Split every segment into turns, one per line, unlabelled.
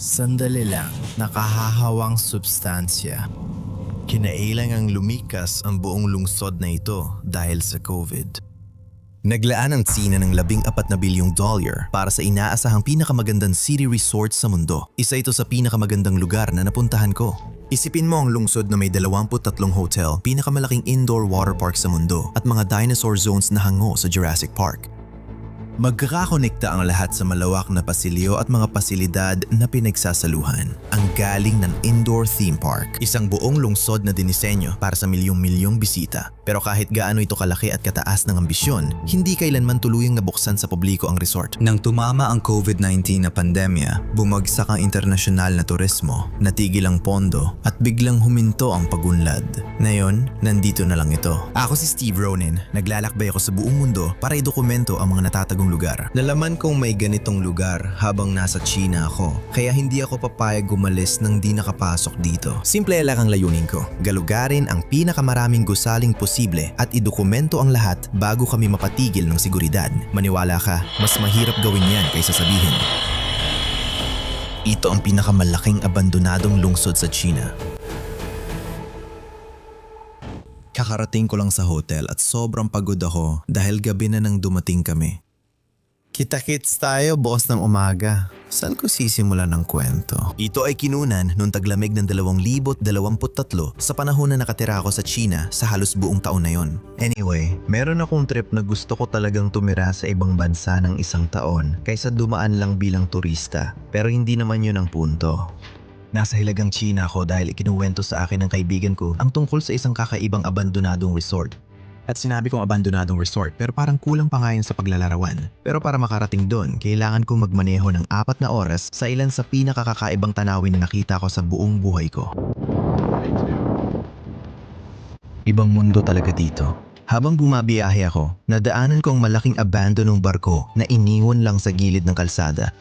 Sandali lang, nakahahawang substansya. Kinailangang lumikas ang buong lungsod na ito dahil sa COVID. Naglaan ang Tsina ng $14 bilyong para sa inaasahang pinakamagandang city resort sa mundo. Isa ito sa pinakamagandang lugar na napuntahan ko. Isipin mo ang lungsod na may 23 hotel, pinakamalaking indoor water park sa mundo at mga dinosaur zones na hango sa Jurassic Park. Magkakakonekta ang lahat sa malawak na pasilyo at mga pasilidad na pinagsasaluhan. Ang galing ng indoor theme park, isang buong lungsod na dinisenyo para sa milyong-milyong bisita. Pero kahit gaano ito kalaki at kataas ng ambisyon, hindi kailanman tuluyang nabuksan sa publiko ang resort. Nang tumama ang COVID-19 na pandemya, bumagsak ang internasyonal na turismo, natigil ang pondo at biglang huminto ang pagunlad. Ngayon, nandito na lang ito. Ako si Steve Ronin, naglalakbay ako sa buong mundo para idokumento ang mga natatagong lugar. Nalaman kong may ganitong lugar habang nasa China ako, kaya hindi ako papayag gumalis nang di nakapasok dito. Simple lang ang layunin ko, galugarin ang pinakamaraming gusaling posible at idokumento ang lahat bago kami mapatigil ng seguridad. Maniwala ka, mas mahirap gawin yan kaysa sabihin. Ito ang pinakamalaking abandonadong lungsod sa China. Kakarating ko lang sa hotel at sobrang pagod ako dahil gabi na nang dumating kami. Kita-kits tayo bukas ng umaga. Saan ko sisimulan ng kwento? Ito ay kinunan noong taglamig ng 2023 sa panahon na nakatira ako sa China sa halos buong taon na yon. Anyway, meron akong trip na gusto ko talagang tumira sa ibang bansa ng isang taon kaysa dumaan lang bilang turista. Pero hindi naman yun ang punto. Nasa Hilagang China ako dahil ikinuwento sa akin ng kaibigan ko ang tungkol sa isang kakaibang abandonadong resort. At sinabi kong abandonadong resort pero parang kulang pa nga yun sa paglalarawan. Pero para makarating doon, kailangan kong magmaneho ng 4 na oras sa ilan sa pinakakakaibang tanawin na nakita ko sa buong buhay ko. Ibang mundo talaga dito. Habang bumabiyahe ako, nadaanan ko ang malaking abandonong barko na iniwan lang sa gilid ng kalsada.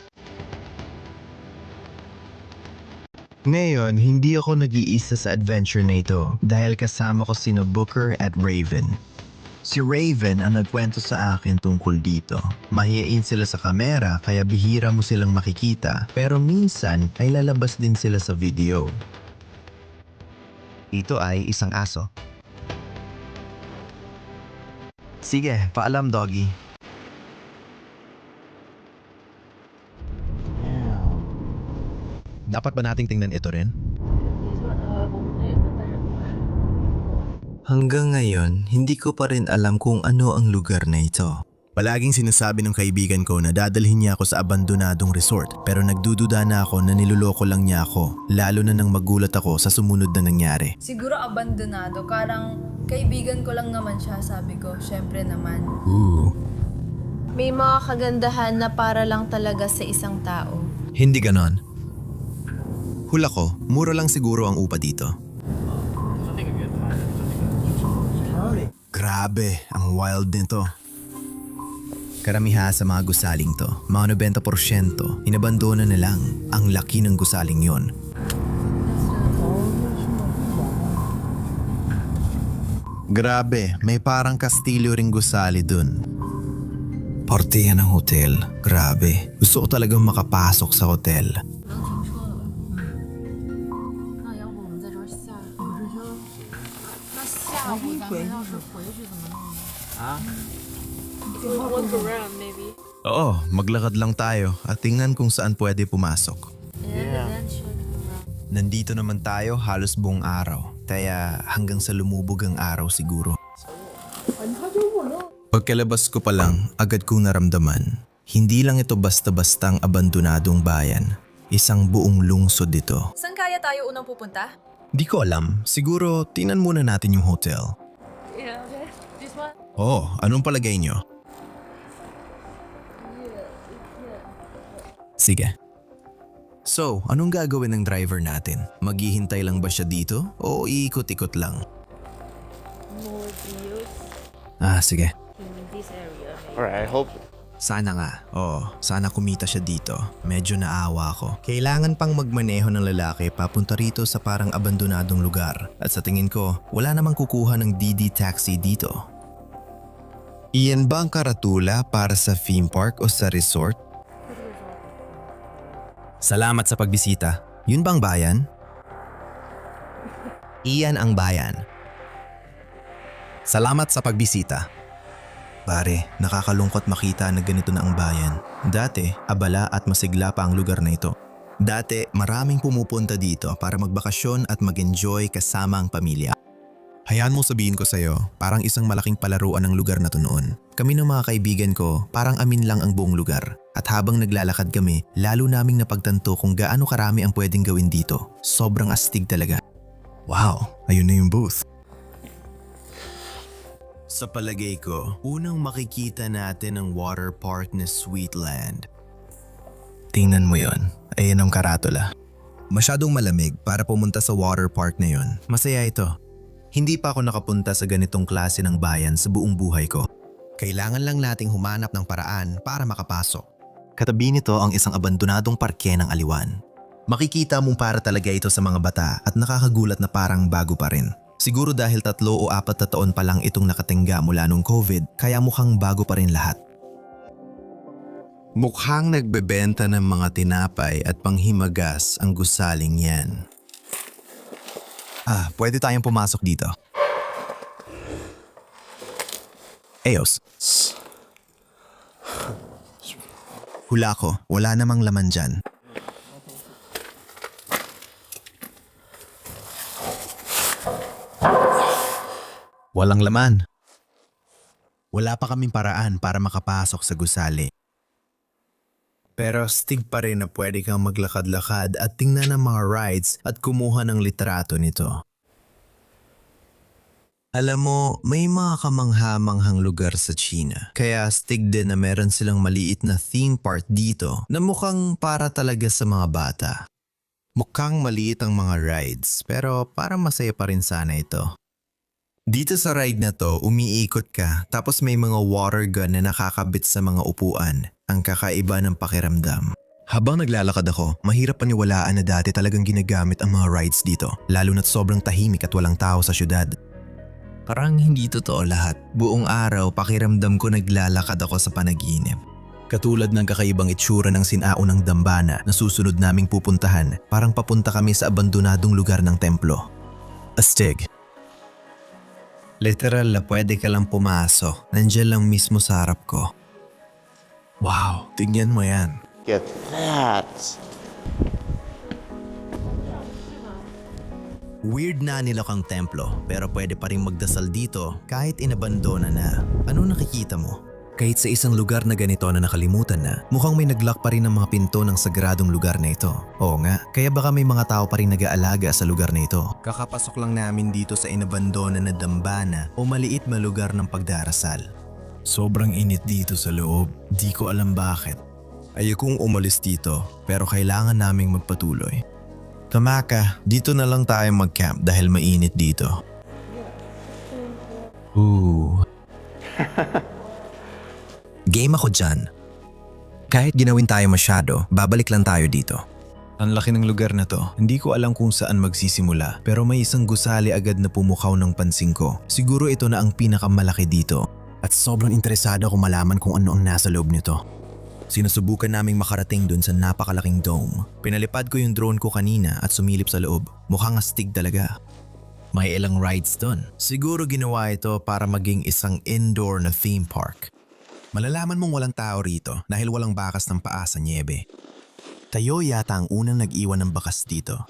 Ngayon, hindi ako nag-iisa sa adventure na ito dahil kasama ko sina Booker at Raven. Si Raven ang nagkwento sa akin tungkol dito. Mahiyain sila sa kamera kaya bihira mo silang makikita pero minsan ay lalabas din sila sa video. Ito ay isang aso. Sige, paalam doggy. Dapat ba nating tingnan ito rin? Hanggang ngayon, hindi ko pa rin alam kung ano ang lugar na ito. Palaging sinasabi ng kaibigan ko na dadalhin niya ako sa abandonadong resort pero nagdududa na ako na niloloko lang niya ako, lalo na nang magulat ako sa sumunod na nangyari.
Siguro abandonado, karang kaibigan ko lang naman siya, sabi ko. Syempre naman.
May mga kagandahan na para lang talaga sa isang tao.
Hindi ganon. Hula ko, mura lang siguro ang upa dito. Grabe, ang wild nito. Karamihan sa mga gusaling to, mga 90%, inabandona na lang. Ang laki ng gusaling yon. Grabe, may parang kastilyo ring gusali dun. Parte yan ng hotel. Grabe, gusto ko talagang makapasok sa hotel. Oo, maglakad lang tayo at tingnan kung saan pwede pumasok. Nandito naman tayo halos buong araw, kaya hanggang sa lumubog ang araw siguro. Pagkalabas ko pa lang, agad kong naramdaman. Hindi lang ito basta-bastang abandonadong bayan. Isang buong lungsod ito.
Saan kaya tayo unang pupunta?
Di ko alam, siguro tingnan muna natin yung hotel. Oh, anong palagay nyo? Sige. So, anong gagawin ng driver natin? Maghihintay lang ba siya dito o iikot-ikot lang? Sige.
Alright, I hope.
Sana nga. Sana kumita siya dito. Medyo naawa ako. Kailangan pang magmaneho ng lalaki papunta rito sa parang abandonadong lugar. At sa tingin ko, wala namang kukuha ng DD taxi dito. Iyan ba ang karatula para sa theme park o sa resort? Salamat sa pagbisita. Yun bang bayan? Iyan ang bayan. Salamat sa pagbisita. Pare, nakakalungkot makita na ganito na ang bayan. Dati, abala at masigla pa ang lugar na ito. Dati, maraming pumupunta dito para magbakasyon at mag-enjoy kasama ang pamilya. Hayaan mo sabihin ko sa'yo, parang isang malaking palaruan ng lugar na to noon. Kami ng mga kaibigan ko, parang amin lang ang buong lugar. At habang naglalakad kami, lalo naming napagtanto kung gaano karami ang pwedeng gawin dito. Sobrang astig talaga. Wow, ayun na yung booth. Sa palagay ko, unang makikita natin ang water park na Sweetland. Tingnan mo yon, ayan ang karatula. Masyadong malamig para pumunta sa water park na yon. Masaya ito. Hindi pa ako nakapunta sa ganitong klase ng bayan sa buong buhay ko. Kailangan lang nating humanap ng paraan para makapasok. Katabi nito ang isang abandonadong parke ng Aliwan. Makikita mong para talaga ito sa mga bata at nakakagulat na parang bago pa rin. Siguro dahil 3 o 4 na taon pa lang itong nakatingga mula nung COVID, kaya mukhang bago pa rin lahat. Mukhang nagbebenta ng mga tinapay at panghimagas ang gusaling yan. Pwede tayong pumasok dito. Eos. Hula ko, wala namang laman dyan. Walang laman. Wala pa kaming paraan para makapasok sa gusali. Pero stig pa rin na pwede kang maglakad-lakad at tingnan ang mga rides at kumuha ng litrato nito. Alam mo, may mga kamangha-manghang lugar sa China. Kaya stig din na meron silang maliit na theme park dito na mukhang para talaga sa mga bata. Mukhang maliit ang mga rides pero parang masaya pa rin sana ito. Dito sa ride na to, umiikot ka tapos may mga water gun na nakakabit sa mga upuan. Ang kakaiba ng pakiramdam. Habang naglalakad ako, mahirap paniwalaan na dati talagang ginagamit ang mga rides dito. Lalo na't sobrang tahimik at walang tao sa syudad. Parang hindi totoo lahat. Buong araw, pakiramdam ko naglalakad ako sa panaginip. Katulad ng kakaibang itsura ng sinaunang dambana na susunod naming pupuntahan, parang papunta kami sa abandonadong lugar ng templo. Astig. Literal na pwede ka lang pumasok. Nandiyan lang mismo sa harap ko. Wow, tingnan mo yan.
Get that.
Weird na nilokang templo pero pwede pa rin magdasal dito kahit inabandona na. Ano nakikita mo? Kahit sa isang lugar na ganito na nakalimutan na, mukhang may naglock pa rin ang mga pinto ng sagradong lugar na ito. Oo nga, kaya baka may mga tao pa rin nag-aalaga sa lugar na ito. Kakapasok lang namin dito sa inabandona na dambana o maliit na lugar ng pagdarasal. Sobrang init dito sa loob, di ko alam bakit. Ayokong umalis dito pero kailangan naming magpatuloy. Tamaka, dito na lang tayo mag-camp dahil mainit dito. Game ako dyan. Kahit ginawin tayo masyado, babalik lang tayo dito. Ang laki ng lugar na to. Hindi ko alam kung saan magsisimula pero may isang gusali agad na pumukaw ng pansin ko. Siguro ito na ang pinakamalaki dito. At sobrang interesado ako malaman kung ano ang nasa loob nito. Sinusubukan naming makarating dun sa napakalaking dome. Pinalipad ko yung drone ko kanina at sumilip sa loob. Mukhang astig talaga. May ilang rides dun. Siguro ginawa ito para maging isang indoor na theme park. Malalaman mong walang tao rito dahil walang bakas ng paa sa niebe. Tayo yata ang unang nag-iwan ng bakas dito.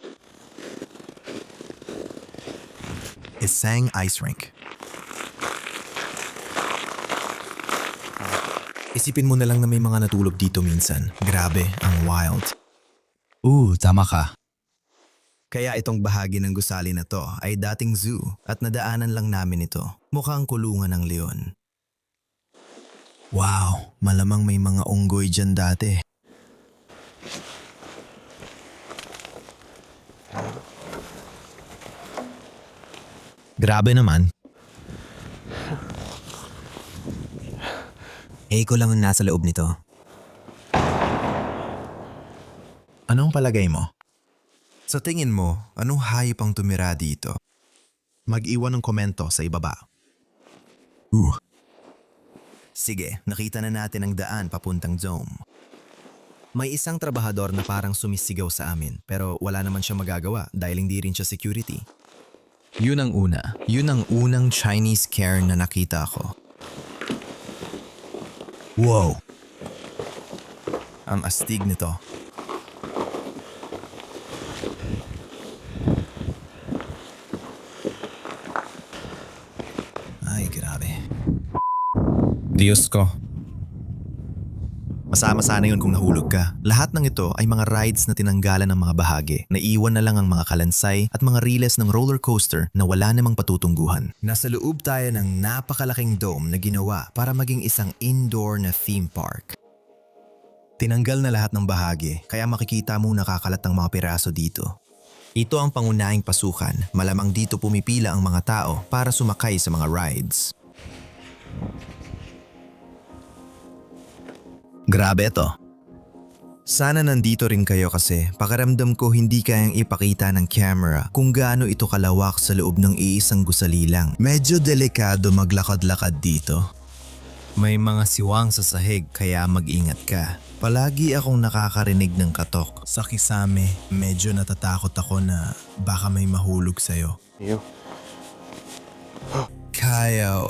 Isang ice rink. Isipin mo na lang na may mga natulog dito minsan. Grabe, ang wild. Tama ka. Kaya itong bahagi ng gusali na to ay dating zoo at nadaanan lang namin ito. Mukhang kulungan ng leon. Wow, malamang may mga unggoy dyan dati. Grabe naman. Ko lang ang nasa loob nito. Anong palagay mo? Sa tingin mo, anong hayop ang tumira dito? Mag-iwan ng komento sa ibaba. Sige, nakita na natin ang daan papuntang dome. May isang trabahador na parang sumisigaw sa amin pero wala naman siya magagawa dahil hindi rin siya security. Yun ang una. Yun ang unang Chinese Karen na nakita ko. Wow! Ang astig nito. Ay, grabe. Diyos ko. Masama sana yun kung nahulog ka. Lahat ng ito ay mga rides na tinanggalan ng mga bahagi. Naiwan na lang ang mga kalansay at mga riles ng roller coaster na wala namang patutungguhan. Nasa loob tayo ng napakalaking dome na ginawa para maging isang indoor na theme park. Tinanggal na lahat ng bahagi kaya makikita mo nakakalat ng mga piraso dito. Ito ang pangunahing pasukan. Malamang dito pumipila ang mga tao para sumakay sa mga rides. Grabe ito. Sana nandito rin kayo kasi pakiramdam ko hindi kayang ipakita ng camera kung gaano ito kalawak sa loob ng iisang gusali lang. Medyo delikado maglakad-lakad dito. May mga siwang sa sahig kaya mag-ingat ka. Palagi akong nakakarinig ng katok. Sa kisame, medyo natatakot ako na baka may mahulog sa'yo.
You?
Kaya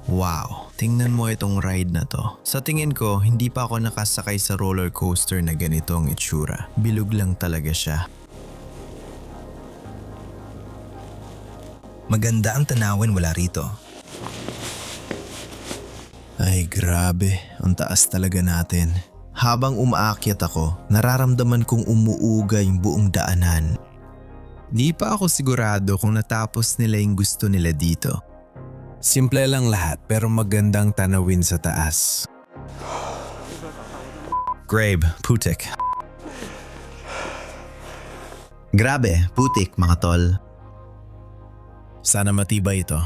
wow. Tingnan mo itong ride na to. Sa tingin ko, hindi pa ako nakasakay sa roller coaster na ganito ang itsura. Bilog lang talaga siya. Maganda ang tanawin mula rito. Ay grabe, ang taas talaga natin. Habang umaakyat ako, nararamdaman kong umuuga yung buong daanan. Di pa ako sigurado kung natapos nila yung gusto nila dito. Simple lang lahat pero magandang tanawin sa taas. Grabe, putik. Grabe, putik mga tol. Sana matibay ito.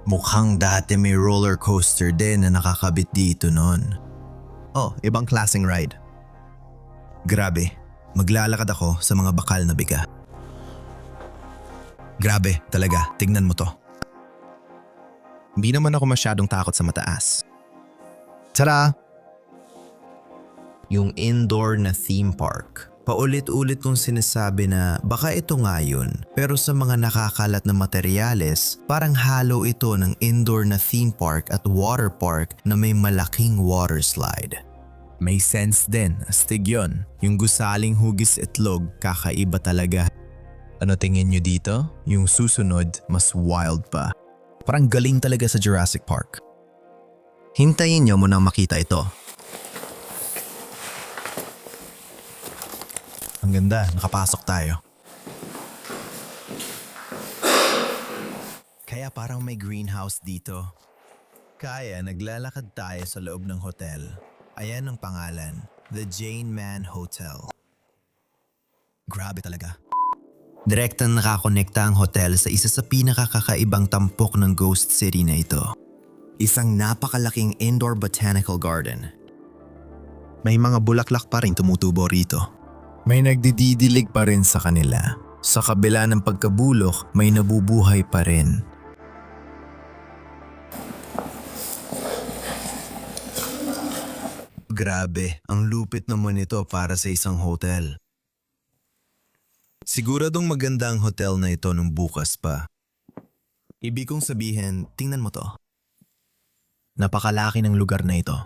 Mukhang dati may roller coaster din na nakakabit dito noon. Oh, ibang klaseng ride. Grabe, maglalakad ako sa mga bakal na biga. Grabe, talaga, tignan mo to. Hindi naman ako masyadong takot sa mataas. Tara! Yung indoor na theme park. Paulit-ulit kong sinasabi na baka ito nga yun, pero sa mga nakakalat na materyales, parang halo ito ng indoor na theme park at water park na may malaking water slide. May sense din, astig yun. Yung gusaling hugis itlog, kakaiba talaga. Ano tingin nyo dito? Yung susunod, mas wild pa. Parang galing talaga sa Jurassic Park. Hintayin nyo munang makita ito. Ang ganda, nakapasok tayo. Kaya parang may greenhouse dito. Kaya naglalakad tayo sa loob ng hotel. Ayan ang pangalan, The Jane Man Hotel. Grabe talaga. Direktang nakakonekta ang hotel sa isa sa pinakakakaibang tampok ng Ghost City na ito. Isang napakalaking indoor botanical garden. May mga bulaklak pa rin tumutubo rito. May nagdididilig pa rin sa kanila. Sa kabila ng pagkabulok, may nabubuhay pa rin. Grabe, ang lupit naman ito para sa isang hotel. Siguradong maganda ang hotel na ito nung bukas pa. Ibig kong sabihin, tingnan mo to. Napakalaki ng lugar na ito.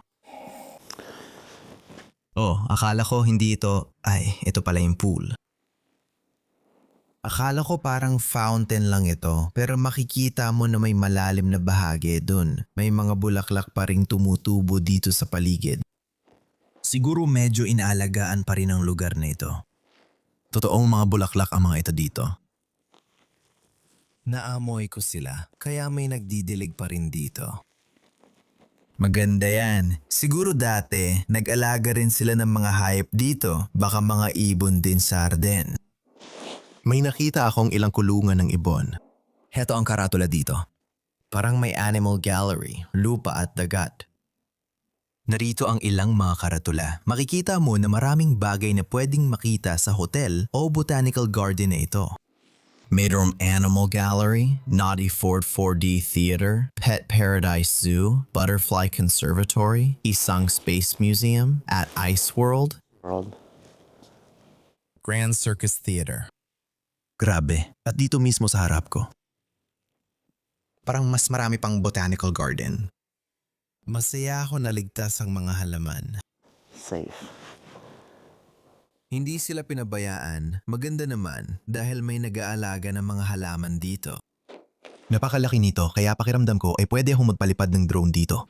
Oh, akala ko hindi ito, ito pala yung pool. Akala ko parang fountain lang ito, pero makikita mo na may malalim na bahagi dun. May mga bulaklak pa ring tumutubo dito sa paligid. Siguro medyo inaalagaan pa rin ang lugar na ito. Totoong mga bulaklak ang mga ito dito. Naamoy ko sila, kaya may nagdidilig pa rin dito. Maganda yan. Siguro dati, nag-alaga rin sila ng mga hayop dito, baka mga ibon din sa Arden. May nakita akong ilang kulungan ng ibon. Heto ang karatula dito. Parang may animal gallery, lupa at dagat. Narito ang ilang mga karatula. Makikita mo na maraming bagay na pwedeng makita sa hotel o botanical garden na ito. Mayroong Animal Gallery, Naughty Ford 4D Theater, Pet Paradise Zoo, Butterfly Conservatory, Isang Space Museum, at Ice World,
World.
Grand Circus Theater. Grabe, at dito mismo sa harap ko. Parang mas marami pang botanical garden. Masaya ako na ligtas ang mga halaman.
Safe.
Hindi sila pinabayaan, maganda naman dahil may nag-aalaga ng mga halaman dito. Napakalaki nito kaya pakiramdam ko ay pwede akong magpalipad ng drone dito.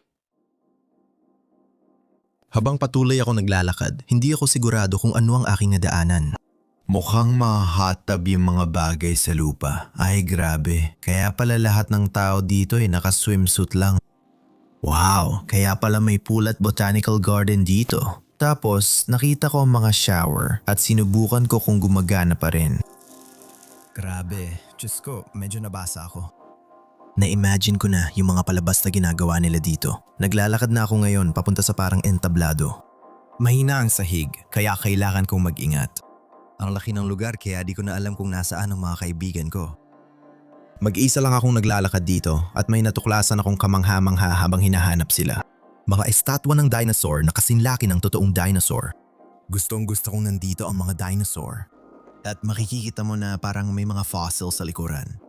Habang patuloy ako naglalakad, hindi ako sigurado kung ano ang aking nadaanan. Mukhang mga hot tub yung mga bagay sa lupa. Ay grabe, kaya pala lahat ng tao dito ay naka-swimsuit lang. Wow, kaya pala may pool at botanical garden dito. Tapos nakita ko ang mga shower at sinubukan ko kung gumagana pa rin. Grabe, Diyos ko, medyo nabasa ako. Na-imagine ko na yung mga palabas na ginagawa nila dito. Naglalakad na ako ngayon papunta sa parang entablado. Mahina ang sahig, kaya kailangan kong mag-ingat. Ang laki ng lugar kaya di ko na alam kung nasaan ang mga kaibigan ko. Mag-isa lang akong naglalakad dito at may natuklasan akong kamangha-mangha habang hinahanap sila. Mga estatwa ng dinosaur na kasinlaki ng totoong dinosaur. Gustong gusto kong nandito ang mga dinosaur. At makikita mo na parang may mga fossil sa likuran.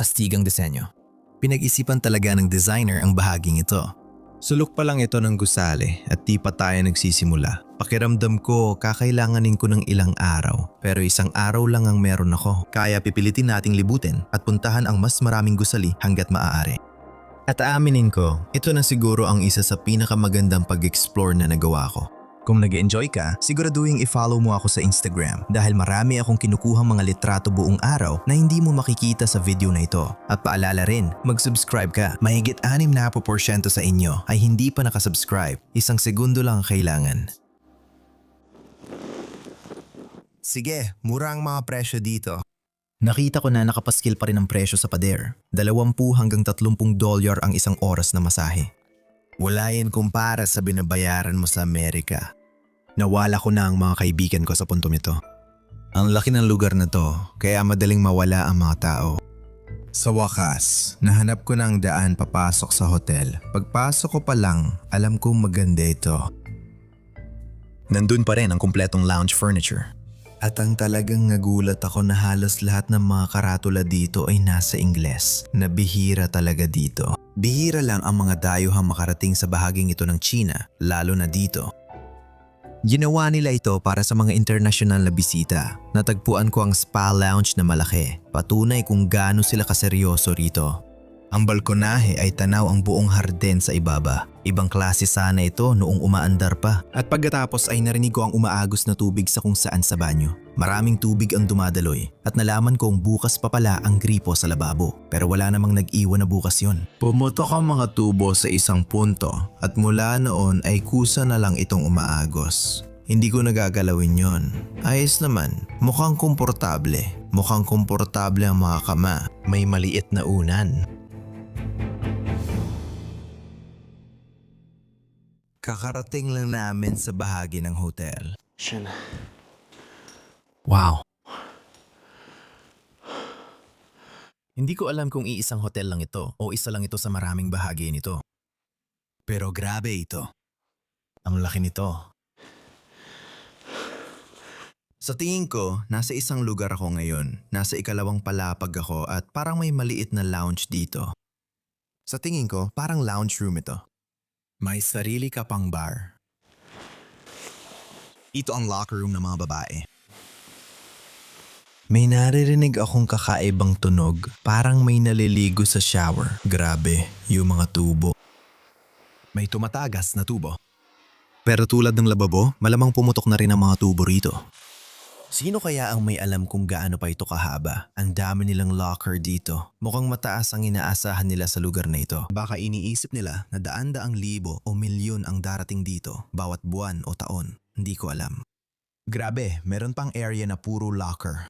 Astigang disenyo. Pinag-isipan talaga ng designer ang bahaging ito. Sulok pa lang ito ng gusali at di pa tayo nagsisimula. Pakiramdam ko kakailanganin ko ng ilang araw pero isang araw lang ang meron ako. Kaya pipilitin nating libutin at puntahan ang mas maraming gusali hanggat maaari. At aaminin ko, ito na siguro ang isa sa pinakamagandang pag-explore na nagawa ko. Kung nag-enjoy ka, siguraduhin i-follow mo ako sa Instagram dahil marami akong kinukuhang mga litrato buong araw na hindi mo makikita sa video na ito. At paalala rin, mag-subscribe ka. Mahigit 6% sa inyo ay hindi pa nakasubscribe. 1 segundo lang ang kailangan. Sige, mura ang mga presyo dito. Nakita ko na nakapaskil pa rin ang presyo sa pader. 20 hanggang $30 ang isang oras na masahe. Wala yan kumpara sa binabayaran mo sa Amerika. Nawala ko na ang mga kaibigan ko sa puntong ito. Ang laki ng lugar na to, kaya madaling mawala ang mga tao. Sa wakas, nahanap ko na ang daan papasok sa hotel. Pagpasok ko pa lang, alam kong maganda ito. Nandun pa rin ang kumpletong lounge furniture. At ang talagang nagulat ako na halos lahat ng mga karatula dito ay nasa Ingles, na bihira talaga dito. Bihira lang ang mga dayuhang makarating sa bahaging ito ng China, lalo na dito. Ginawa nila ito para sa mga internasyonal na bisita. Natagpuan ko ang spa lounge na malaki, patunay kung gaano sila kaseryoso rito. Ang balkonahe ay tanaw ang buong harden sa ibaba. Ibang klase sana ito noong umaandar pa. At pagkatapos ay narinig ko ang umaagos na tubig sa kung saan sa banyo. Maraming tubig ang dumadaloy at nalaman kong bukas pa pala ang gripo sa lababo. Pero wala namang nag-iwan na bukas yon. Pumutok ang mga tubo sa isang punto at mula noon ay kusa na lang itong umaagos. Hindi ko nagagalawin yon. Ayos naman, mukhang komportable. Mukhang komportable ang mga kama. May maliit na unan. Kakarating lang namin sa bahagi ng hotel.
Siya na.
Wow. Hindi ko alam kung iisang hotel lang ito o isa lang ito sa maraming bahagi nito. Pero grabe ito. Ang laki nito. Sa tingin ko, nasa isang lugar ako ngayon. Nasa ikalawang palapag ako at parang may maliit na lounge dito. Sa tingin ko, parang lounge room ito. May sarili ka pang bar. Ito ang locker room ng mga babae. May naririnig akong kakaibang tunog, parang may naliligo sa shower. Grabe, yung mga tubo. May tumatagas na tubo. Pero tulad ng lababo, malamang pumutok na rin ang mga tubo rito. Sino kaya ang may alam kung gaano pa ito kahaba? Ang dami nilang locker dito. Mukhang mataas ang inaasahan nila sa lugar na ito. Baka iniisip nila na daan-daang libo o milyon ang darating dito bawat buwan o taon. Hindi ko alam. Grabe, meron pang area na puro locker.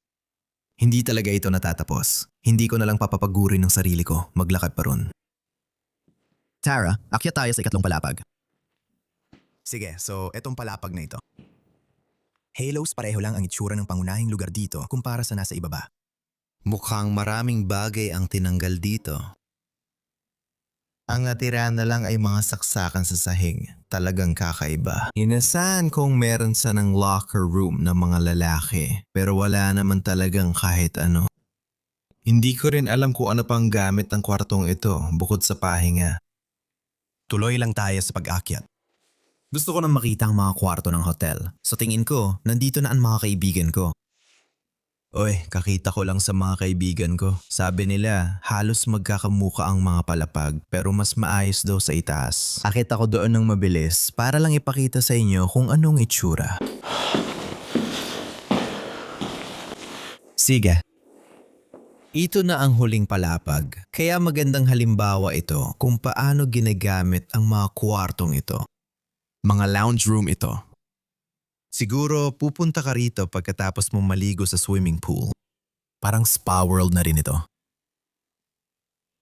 Hindi talaga ito natatapos. Hindi ko na lang papapagurin ng sarili ko. Maglakad pa ron. Tara, akyat tayo sa ikatlong palapag. Sige, so etong palapag na ito. Halos pareho lang ang itsura ng pangunahing lugar dito kumpara sa nasa ibaba. Mukhang maraming bagay ang tinanggal dito. Ang natira na lang ay mga saksakan sa sahig. Talagang kakaiba. Inasahan kong meron sanang locker room ng mga lalaki, pero wala naman talagang kahit ano. Hindi ko rin alam kung ano pang gamit ng kwartong ito bukod sa pahinga. Tuloy lang tayo sa pag-akyat. Gusto ko nang makita ang mga kwarto ng hotel. Sa tingin ko, nandito na ang mga kaibigan ko. Oy, kakita ko lang sa mga kaibigan ko. Sabi nila, halos magkakamuka ang mga palapag pero mas maayos daw sa itaas. Akit ako doon ng mabilis para lang ipakita sa inyo kung anong itsura. Sige. Ito na ang huling palapag. Kaya magandang halimbawa ito kung paano ginagamit ang mga kwartong ito. Mga lounge room ito. Siguro pupunta ka rito pagkatapos mong maligo sa swimming pool. Parang spa world na rin ito.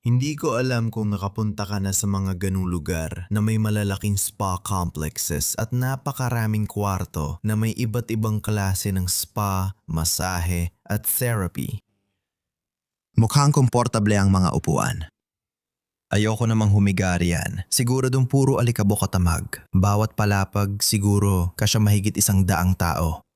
Hindi ko alam kung nakapunta ka na sa mga ganung lugar na may malalaking spa complexes at napakaraming kwarto na may iba't ibang klase ng spa, masahe at therapy. Mukhang komportable ang mga upuan. Ayoko namang humiga riyan. Siguro dong puro alikabok at tamag. Bawat palapag siguro kasya mahigit 100 tao.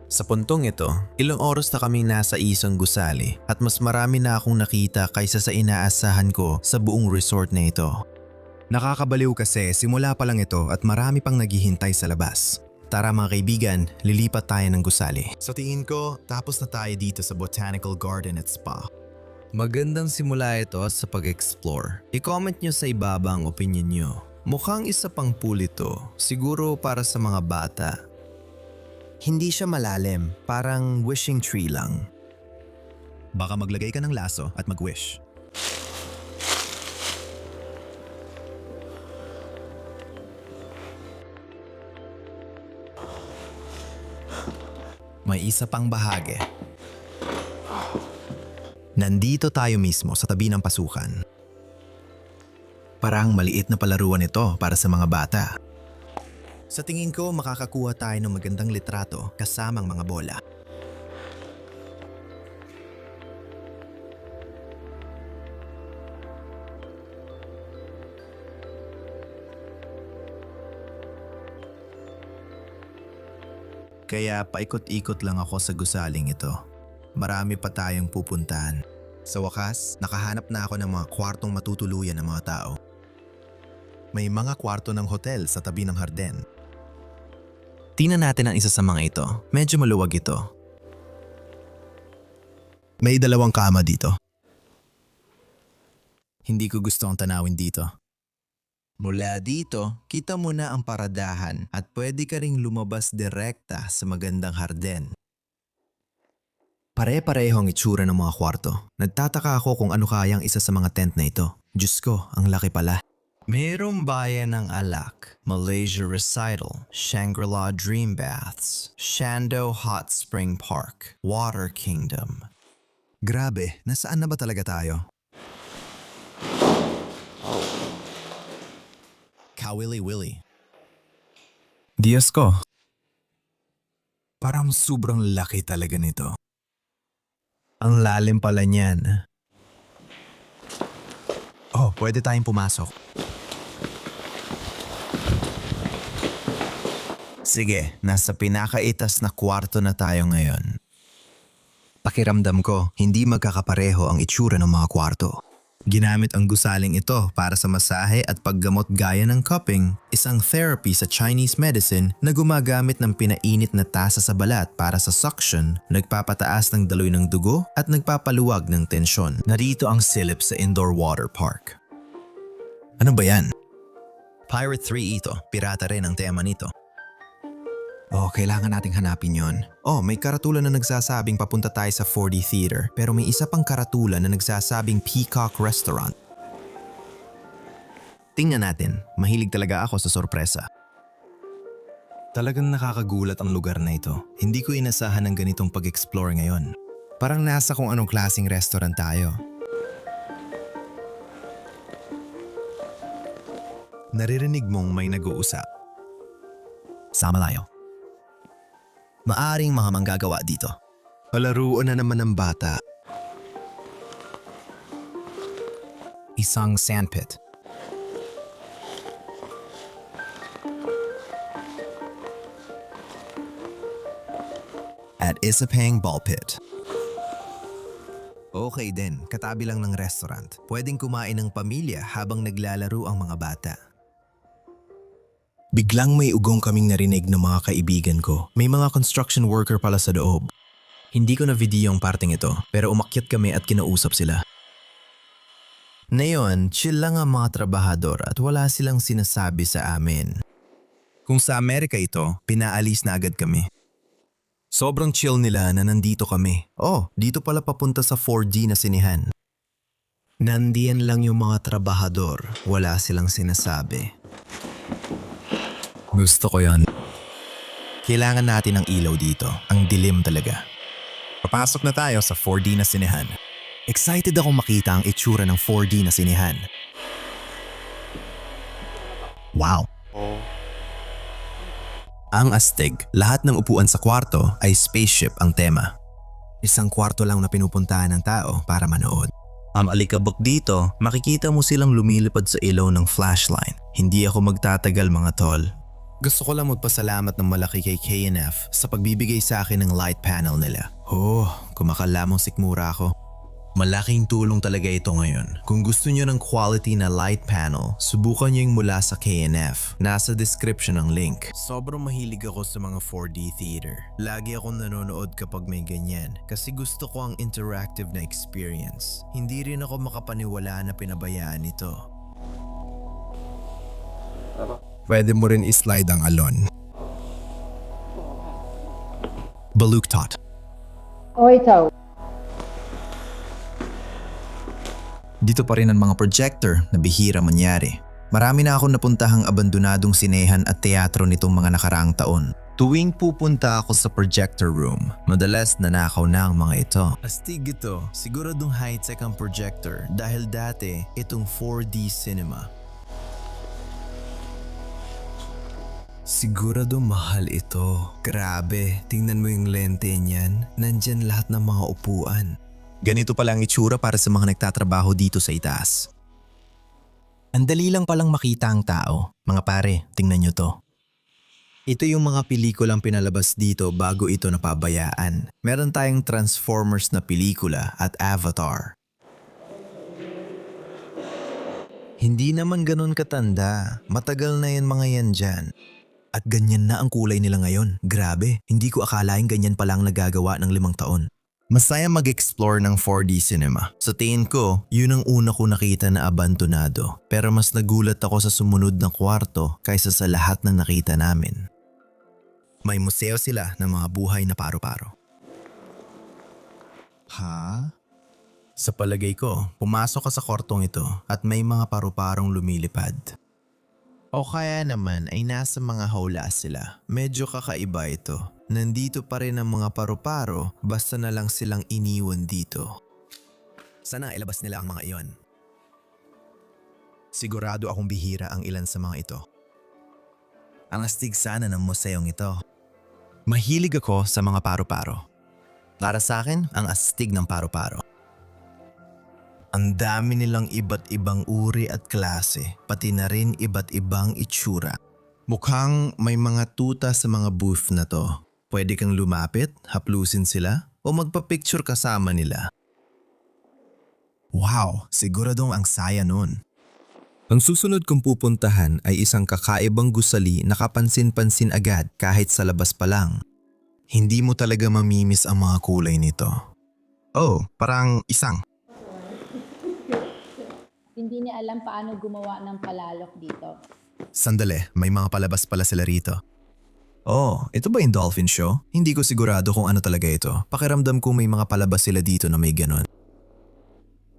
Sa puntong ito, ilang oras na kaming nasa isang gusali at mas marami na akong nakita kaysa sa inaasahan ko sa buong resort na ito. Nakakabaliw kasi simula pa lang ito at marami pang naghihintay sa labas. Tara mga kaibigan, lilipat tayo ng gusali. Sa tingin ko, tapos na tayo dito sa Botanical Garden at Spa. Magandang simula ito sa pag-explore. I-comment nyo sa ibaba ang opinion nyo. Mukhang isa pang pool ito, siguro para sa mga bata. Hindi siya malalim, parang wishing tree lang. Baka maglagay ka ng laso at mag-wish. May isa pang bahagi. Nandito tayo mismo sa tabi ng pasukan. Parang maliit na palaruan ito para sa mga bata. Sa tingin ko makakakuha tayo ng magandang litrato kasamang mga bola. Kaya paikot-ikot lang ako sa gusaling ito. Marami pa tayong pupuntahan. Sa wakas, nakahanap na ako ng mga kwartong matutuluyan ng mga tao. May mga kwarto ng hotel sa tabi ng harden. Tingnan natin ang isa sa mga ito. Medyo maluwag ito. May 2 kama dito. Hindi ko gusto ang tanawin dito. Mula dito, kita mo na ang paradahan at pwede ka ring lumabas direkta sa magandang harden. Pare-pareho ang itsura ng mga kwarto. Nagtataka ako kung ano kayang isa sa mga tent na ito. Diyos ko, ang laki pala. Mayroong bayan ng Alak, Malaysia Recital, Shangri-La Dream Baths, Shando Hot Spring Park, Water Kingdom. Grabe, nasaan na ba talaga tayo? Kawili-wili. Diyos ko. Parang sobrang laki talaga nito. Ang lalim pala niyan. Oh, pwede tayong pumasok. Sige, nasa pinakaitas na kwarto na tayo ngayon. Pakiramdam ko, hindi magkakapareho ang itsura ng mga kwarto. Ginamit ang gusaling ito para sa masahe at paggamot gaya ng cupping, isang therapy sa Chinese medicine na gumagamit ng pinainit na tasa sa balat para sa suction, nagpapataas ng daloy ng dugo at nagpapaluwag ng tensyon. Narito ang silip sa indoor water park. Ano ba yan? Pirate 3 ito, pirata rin ang tema nito. Oh, kailangan nating hanapin yon. Oh, may karatula na nagsasabing papunta tayo sa 4D Theater pero may isa pang karatula na nagsasabing Peacock Restaurant. Tingnan natin, mahilig talaga ako sa sorpresa. Talagang nakakagulat ang lugar na ito. Hindi ko inasahan ng ganitong pag-explore ngayon. Parang nasa kung anong klaseng restaurant tayo. Naririnig mong may nag-uusap. Sama tayo. Maaring mga manggagawa dito. Palaruan na naman ng bata. Isang sandpit. At isa pang ball pit. Okay din, katabi lang ng restaurant. Pwedeng kumain ng pamilya habang naglalaro ang mga bata. Biglang may ugong kaming narinig ng mga kaibigan ko. May mga construction worker pala sa loob. Hindi ko na video ang parteng ito, pero umakyat kami at kinausap sila. Ngayon, chill lang ang mga trabahador at wala silang sinasabi sa amin. Kung sa Amerika ito, pinaalis na agad kami. Sobrang chill nila na nandito kami. Oh, dito pala papunta sa 4D na sinihan. Nandiyan lang yung mga trabahador, wala silang sinasabi. Gusto ko yon. Kailangan natin ng ilaw dito, ang dilim talaga. Papasok na tayo sa 4D na sinihan. Excited akong makita ang itsura ng 4D na sinihan. Wow! Ang astig, lahat ng upuan sa kwarto ay spaceship ang tema. Isang kwarto lang na pinupuntahan ng tao para manood. Ang alikabok dito, makikita mo silang lumilipad sa ilaw ng flashlight. Hindi ako magtatagal mga tol. Gusto ko lang magpasalamat ng malaki kay K&F sa pagbibigay sa akin ng light panel nila. Oh, kumakalamang sikmura ako. Malaking tulong talaga ito ngayon. Kung gusto nyo ng quality na light panel, subukan nyo yung mula sa K&F. Nasa description ang link. Sobrang mahilig ako sa mga 4D theater. Lagi akong nanonood kapag may ganyan kasi gusto ko ang interactive na experience. Hindi rin ako makapaniwala na pinabayaan ito. Pwede mo rin islide ang alon. Baluktot. Dito pa rin ang mga projector na bihira mangyari. Marami na akong napuntahang abandonadong sinehan at teatro nitong mga nakaraang taon. Tuwing pupunta ako sa projector room, madalas nanakaw na ang mga ito. Astig ito, siguradong high-tech ang projector dahil dati itong 4D cinema. Sigurado mahal ito. Grabe, tingnan mo yung lente niyan. Nandyan lahat ng mga upuan. Ganito pala ang itsura para sa mga nagtatrabaho dito sa itaas. Ang dali lang palang makita ang tao. Mga pare, tingnan nyo to. Ito yung mga pelikulang pinalabas dito bago ito napabayaan. Meron tayong Transformers na pelikula at Avatar. Hindi naman ganun katanda. Matagal na yan mga yan dyan. At ganyan na ang kulay nila ngayon. Grabe, hindi ko akalain ganyan pa lang nagagawa ng 5 taon. Masaya mag-explore ng 4D cinema. Sa tingin ko, yun ang una ko nakita na abandonado. Pero mas nagulat ako sa sumunod na kwarto kaysa sa lahat na nakita namin. May museo sila ng mga buhay na paro-paro. Ha? Sa palagay ko, pumasok ka sa kwartong ito at may mga paru-parong lumilipad. O kaya naman ay nasa mga hawla sila. Medyo kakaiba ito. Nandito pa rin ang mga paru-paro basta na lang silang iniwan dito. Sana ilabas nila ang mga iyon. Sigurado akong bihira ang ilan sa mga ito. Ang astig sana ng museong ito. Mahilig ako sa mga paru-paro. Para sa akin, ang astig ng paru-paro. Ang dami nilang iba't ibang uri at klase, pati na rin iba't ibang itsura. Mukhang may mga tuta sa mga booth na to. Pwede kang lumapit, haplusin sila, o magpa-picture kasama nila. Wow, siguradong ang saya nun. Ang susunod kong pupuntahan ay isang kakaibang gusali na kapansin-pansin agad kahit sa labas pa lang. Hindi mo talaga mamimiss ang mga kulay nito. Oh, parang isang.
Hindi niya alam paano gumawa ng palalok dito.
Sandali, may mga palabas pala sila rito. Oh, ito ba yung dolphin show? Hindi ko sigurado kung ano talaga ito. Pakiramdam ko may mga palabas sila dito na may ganon.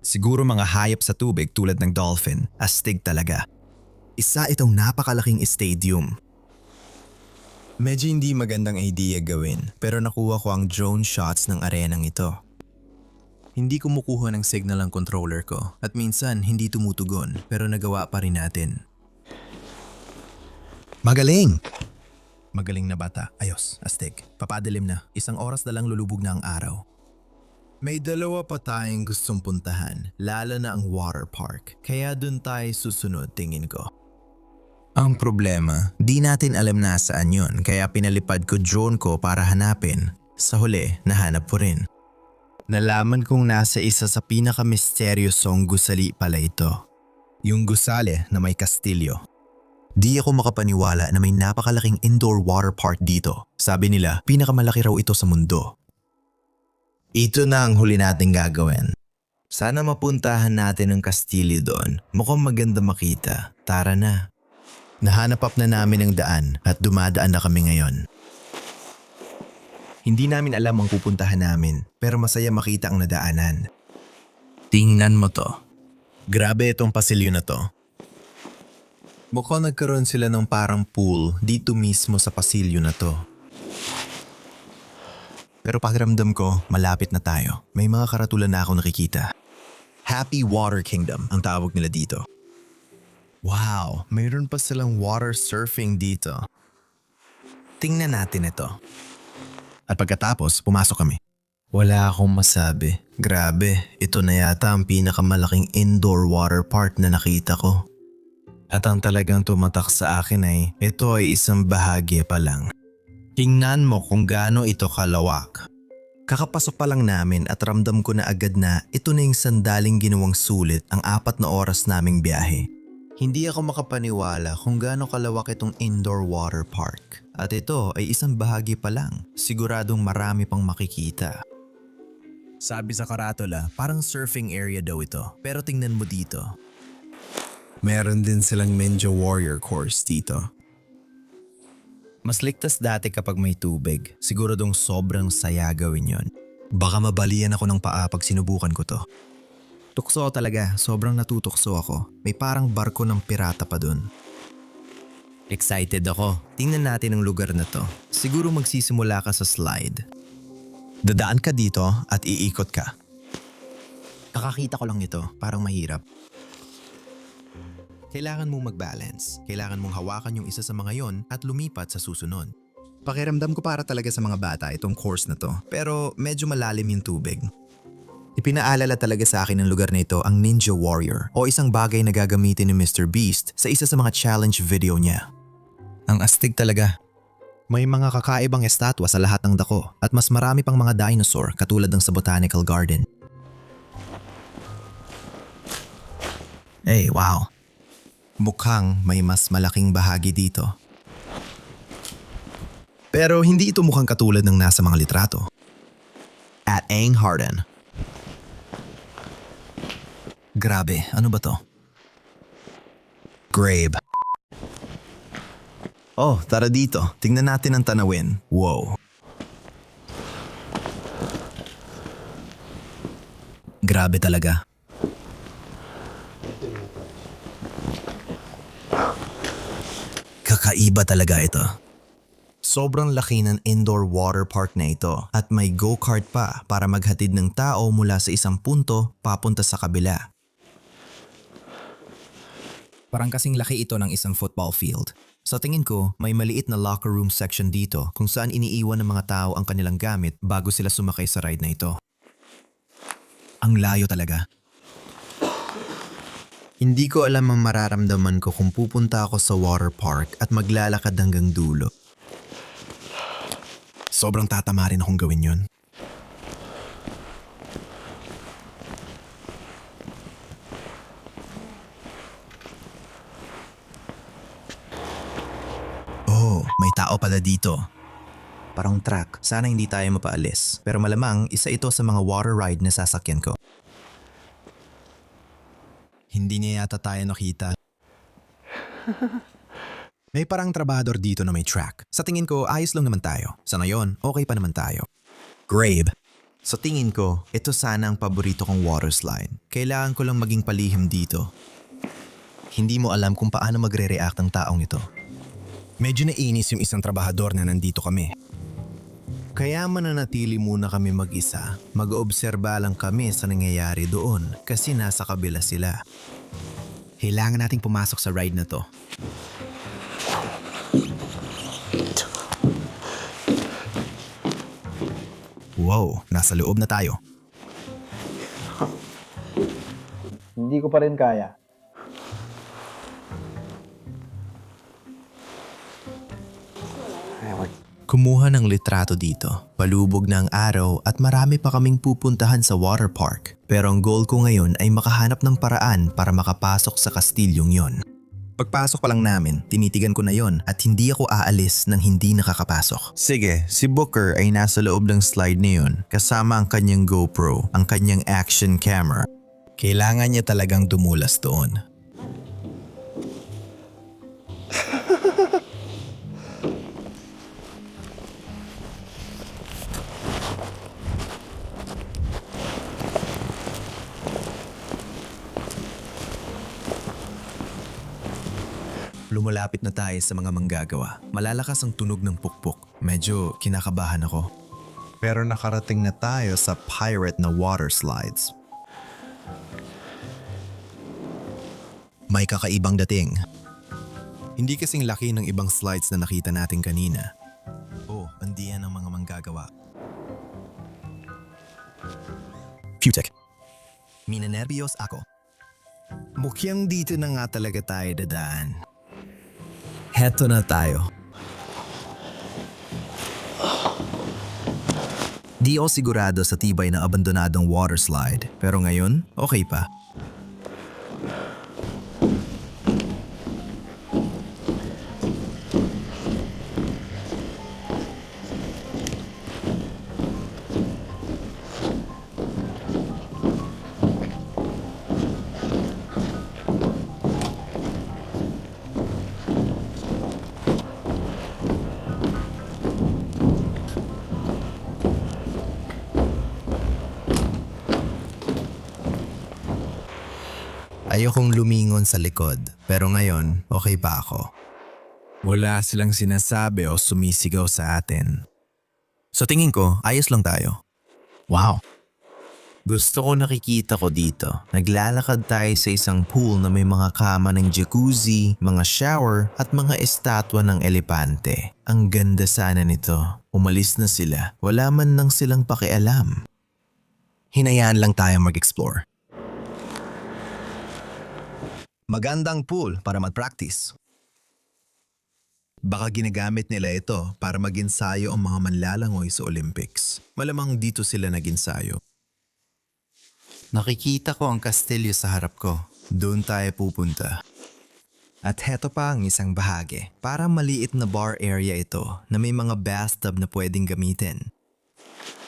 Siguro mga hayop sa tubig tulad ng dolphin. Astig talaga. Isa itong napakalaking stadium. Medyo hindi magandang idea gawin, pero nakuha ko ang drone shots ng arenang ito. Hindi kumukuha ng signal ang controller ko at minsan hindi tumutugon pero nagawa pa rin natin. Magaling! Magaling na bata. Ayos, astig. Papadilim na. 1 oras na lang lulubog na ang araw. May 2 pa tayong gustong puntahan, lalo na ang water park. Kaya dun tayo susunod tingin ko. Ang problema, di natin alam nasaan yun kaya pinalipad ko drone ko para hanapin. Sa huli, nahanap ko rin. Nalaman kong nasa isa sa pinaka-misteryosong gusali pala ito. Yung gusali na may kastilyo. Di ako makapaniwala na may napakalaking indoor water park dito. Sabi nila, pinakamalaki raw ito sa mundo. Ito na ang huli nating gagawin. Sana mapuntahan natin ang kastilyo doon. Mukhang maganda makita. Tara na. Nahanap up na namin ang daan at dumadaan na kami ngayon. Hindi namin alam ang pupuntahan namin pero masaya makita ang nadaanan. Tingnan mo to. Grabe itong pasilyo na to. Mukhang nagkaroon sila ng parang pool dito mismo sa pasilyo na to. Pero pakiramdam ko, malapit na tayo. May mga karatulan na ako nakikita. Happy Water Kingdom ang tawag nila dito. Wow, mayroon pa silang water surfing dito. Tingnan natin ito. At pagkatapos, pumasok kami. Wala akong masabi. Grabe, ito na yata ang pinakamalaking indoor water park na nakita ko. At ang talagang tumatak sa akin ay, ito ay isang bahagi pa lang. Tingnan mo kung gaano ito kalawak. Kakapasok pa lang namin at ramdam ko na agad na ito na yung sandaling ginawang sulit ang 4 na oras naming biyahe. Hindi ako makapaniwala kung gaano kalawak itong indoor water park. At ito ay isang bahagi pa lang. Siguradong marami pang makikita. Sabi sa karatula, parang surfing area daw ito. Pero tingnan mo dito. Meron din silang Ninja Warrior course dito. Mas ligtas dati kapag may tubig. Siguradong sobrang saya gawin yon. Baka mabalian ako ng paa pag sinubukan ko to. Tukso talaga, sobrang natutukso ako. May parang barko ng pirata pa dun. Excited ako. Tingnan natin ang lugar na to. Siguro magsisimula ka sa slide. Dadaan ka dito at iikot ka. Kakakita ko lang ito, parang mahirap. Kailangan mong mag-balance. Kailangan mong hawakan yung isa sa mga yon at lumipat sa susunod. Pakiramdam ko para talaga sa mga bata itong course na to, pero medyo malalim yung tubig. Ipinaalala talaga sa akin ng lugar na ito ang Ninja Warrior o isang bagay na gagamitin ni Mr. Beast sa isa sa mga challenge video niya. Ang astig talaga. May mga kakaibang estatwa sa lahat ng dako at mas marami pang mga dinosaur katulad ng sa Botanical Garden. Hey, wow! Mukhang may mas malaking bahagi dito. Pero hindi ito mukhang katulad ng nasa mga litrato. At Ang Harden. Grabe, ano ba to? Grave. Oh, tara dito. Tingnan natin ang tanawin. Wow. Grabe talaga. Kakaiba talaga ito. Sobrang laki ng indoor water park na ito at may go-kart pa para maghatid ng tao mula sa isang punto papunta sa kabila. Parang kasing laki ito ng isang football field. Sa tingin ko, may maliit na locker room section dito kung saan iniiwan ng mga tao ang kanilang gamit bago sila sumakay sa ride na ito. Ang layo talaga. Hindi ko alam ang mararamdaman ko kung pupunta ako sa water park at maglalakad hanggang dulo. Sobrang tatama rin akong gawin yun. Oh, may tao pala dito. Parang track, sana hindi tayo mapaalis. Pero malamang isa ito sa mga water ride na sasakyan ko. Hindi niya yata tayo nakita. May parang trabahador dito na may track. Sa tingin ko, ayos lang naman tayo. Sa ngayon, okay pa naman tayo. Grave. Sa tingin ko, ito sana ang paborito kong water slide. Kailangan ko lang maging palihim dito. Hindi mo alam kung paano magre-react ang taong ito. Medyo nainis yung isang trabahador na nandito kami. Kaya mananatili muna kami mag-isa. Mag-oobserba lang kami sa nangyayari doon kasi nasa kabila sila. Kailangan nating pumasok sa ride na to. Wow, nasa loob na tayo.
Hindi ko pa rin kaya.
Kumuha ng litrato dito. Palubog na ang araw at marami pa kaming pupuntahan sa water park. Pero ang goal ko ngayon ay makahanap ng paraan para makapasok sa kastilyong yon. Pagpasok pa lang namin, tinitigan ko na yon at hindi ako aalis nang hindi nakakapasok. Sige, si Booker ay nasa loob ng slide na yon kasama ang kanyang GoPro, ang kanyang action camera. Kailangan niya talagang dumulas doon. Lumalapit na tayo sa mga manggagawa. Malalakas ang tunog ng pukpok. Medyo kinakabahan ako. Pero nakarating na tayo sa pirate na water slides. May kakaibang dating. Hindi kasing laki ng ibang slides na nakita natin kanina. Oh, andiyan ang mga manggagawa. Putek. Minanervyos ako. Mukhang dito na nga talaga tayo dadaan. Heto na tayo. Di ako sigurado sa tibay na abandonadong water slide, pero ngayon, okay pa. Ayokong lumingon sa likod, pero ngayon, okay pa ako. Wala silang sinasabi o sumisigaw sa atin. Sa tingin ko, ayos lang tayo. Wow! Gusto ko nakikita ko dito. Naglalakad tayo sa isang pool na may mga kama ng jacuzzi, mga shower at mga estatwa ng elepante. Ang ganda sana nito. Umalis na sila. Wala man lang silang pakialam. Hinayaan lang tayo mag-explore. Magandang pool para mag-practice. Baka ginagamit nila ito para mag-ensayo ang mga manlalangoy sa Olympics. Malamang dito sila nag-ensayo. Nakikita ko ang kastilyo sa harap ko. Doon tayo pupunta. At heto pa ang isang bahagi. Para maliit na bar area ito na may mga bathtub na pwedeng gamitin.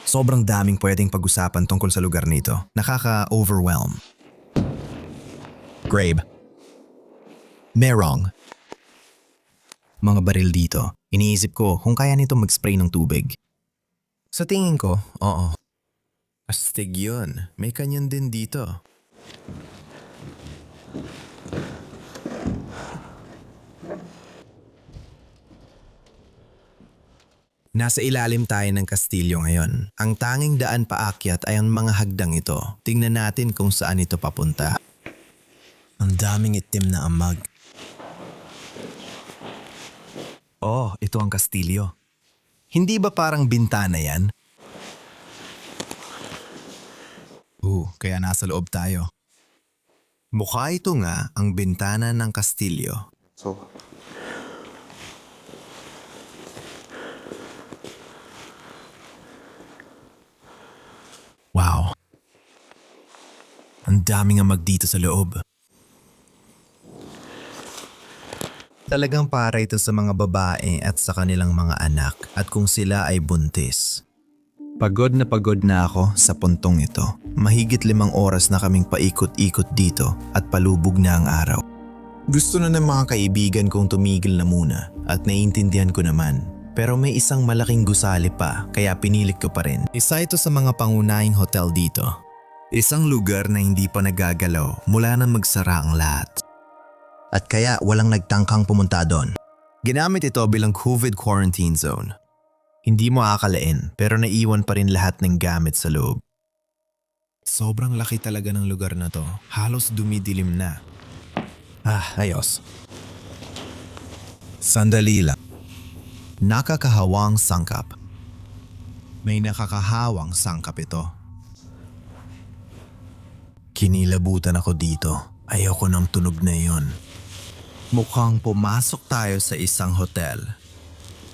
Sobrang daming pwedeng pag-usapan tungkol sa lugar nito. Nakaka-overwhelm. Grabe. Merong. Mga baril dito. Iniisip ko kung kaya nito mag-spray ng tubig. Sa tingin ko, oo. Astig yun. May kanyan din dito. Nasa ilalim tayo ng kastilyo ngayon. Ang tanging daan paakyat ay ang mga hagdang ito. Tingnan natin kung saan ito papunta. Ang daming itim na amag. Oh, ito ang kastilyo. Hindi ba parang bintana yan? Kaya nasa loob tayo. Mukha ito nga ang bintana ng kastilyo. Wow. Ang daming amag dito sa loob. Talagang para ito sa mga babae at sa kanilang mga anak at kung sila ay buntis. Pagod na ako sa puntong ito. Mahigit 5 oras na kaming paikot-ikot dito at palubog na ang araw. Gusto na ng mga kaibigan kong tumigil na muna at naiintindihan ko naman. Pero may isang malaking gusali pa kaya pinilit ko pa rin. Isa ito sa mga pangunahing hotel dito. Isang lugar na hindi pa nagagalaw mula na magsara ang lahat. At kaya walang nagtangkang pumunta doon. Ginamit ito bilang COVID quarantine zone. Hindi mo akalain pero naiwan pa rin lahat ng gamit sa loob. Sobrang laki talaga ng lugar na to. Halos dumidilim na. Ayos. Sandali lang. Nakakahawang sangkap. May nakakahawang sangkap ito. Kinilabutan ako dito. Ayoko ng tunog na iyon. Mukhang pumasok tayo sa isang hotel.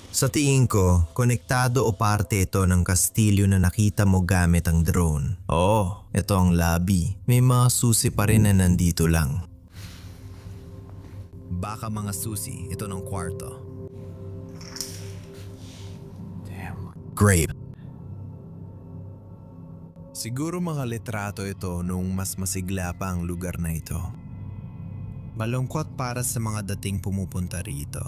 Sa tingin ko, konektado o parte ito ng kastilyo na nakita mo gamit ang drone. Oo, ito ang lobby. May mga susi pa rin na nandito lang. Baka mga susi, ito ng kwarto. Damn. Great. Siguro mga litrato ito nung mas masigla pa ang lugar na ito. Malungkot para sa mga dating pumupunta rito.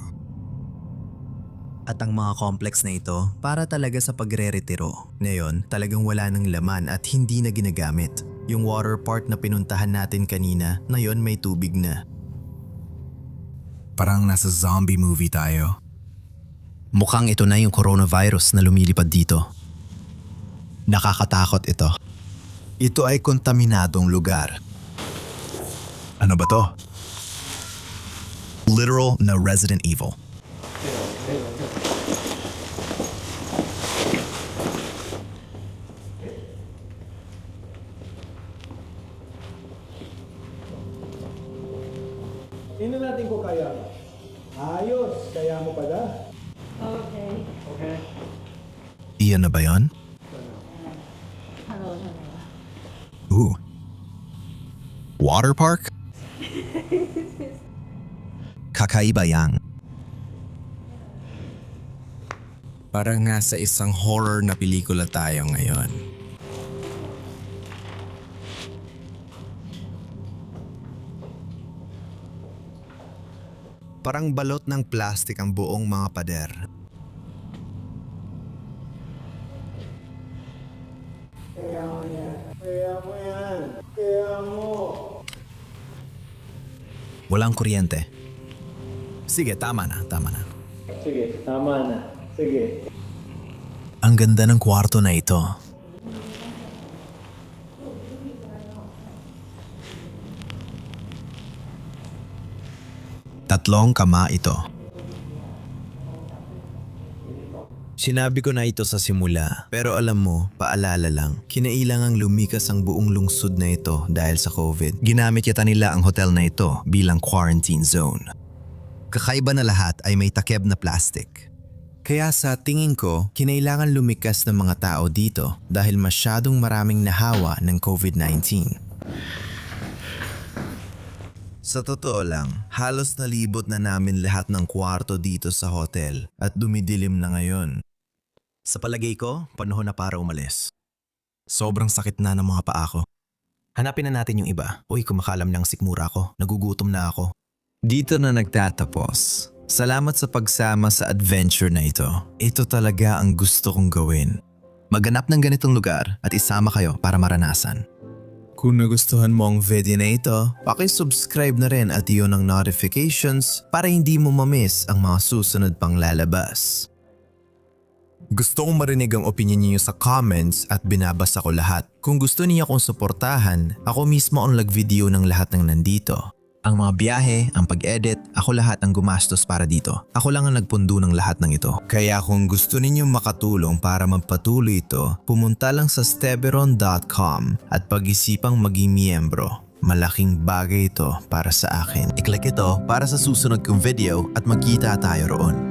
At ang mga complex na ito para talaga sa pagre-retiro. Ngayon, talagang wala ng laman at hindi na ginagamit. Yung water park na pinuntahan natin kanina, ngayon may tubig na. Parang nasa zombie movie tayo. Mukhang ito na yung coronavirus na lumilipad dito. Nakakatakot ito. Ito ay kontaminadong lugar. Ano ba to? Literal na Resident Evil.
Tingnan natin kung kaya mo. Ayos, kaya mo pala.
Iyan na ba yan? Ooh. Water park? Kakaiba yan. Parang nasa isang horror na pelikula tayo ngayon. Parang balot ng plastik ang buong mga pader. Walang kuryente. Sige, tama na.
Sige, tama na. Sige.
Ang ganda ng kwarto na ito. Tatlong kama ito. Sinabi ko na ito sa simula, pero alam mo, paalala lang, kinailangang lumikas ang buong lungsod na ito dahil sa COVID. Ginamit yata nila ang hotel na ito bilang quarantine zone. Kakaiba na lahat ay may takeb na plastic. Kaya sa tingin ko, kinailangan lumikas ng mga tao dito dahil masyadong maraming nahawa ng COVID-19. Sa totoo lang, halos nalibot na namin lahat ng kwarto dito sa hotel at dumidilim na ngayon. Sa palagay ko, panahon na para umalis. Sobrang sakit na ng mga paa ko. Hanapin na natin yung iba. Uy, kumakalam ng sikmura ko. Nagugutom na ako. Dito na nagtatapos. Salamat sa pagsama sa adventure na ito. Ito talaga ang gusto kong gawin. Maghanap ng ganitong lugar at isama kayo para maranasan. Kung nagustuhan mo ang video na ito, paki-subscribe na rin at iyon ang notifications para hindi mo ma-miss ang mga susunod pang lalabas. Gusto kong marinig ang opinion niyo sa comments at binabasa ko lahat. Kung gusto niyo akong suportahan, ako mismo ang nag-video ng lahat ng nandito. Ang mga biyahe, ang pag-edit, ako lahat ang gumastos para dito. Ako lang ang nagpundo ng lahat ng ito. Kaya kung gusto ninyong makatulong para magpatuloy ito, pumunta lang sa steberon.com at pag-isipang maging miyembro. Malaking bagay ito para sa akin. I-click ito para sa susunod kong video at magkita tayo roon.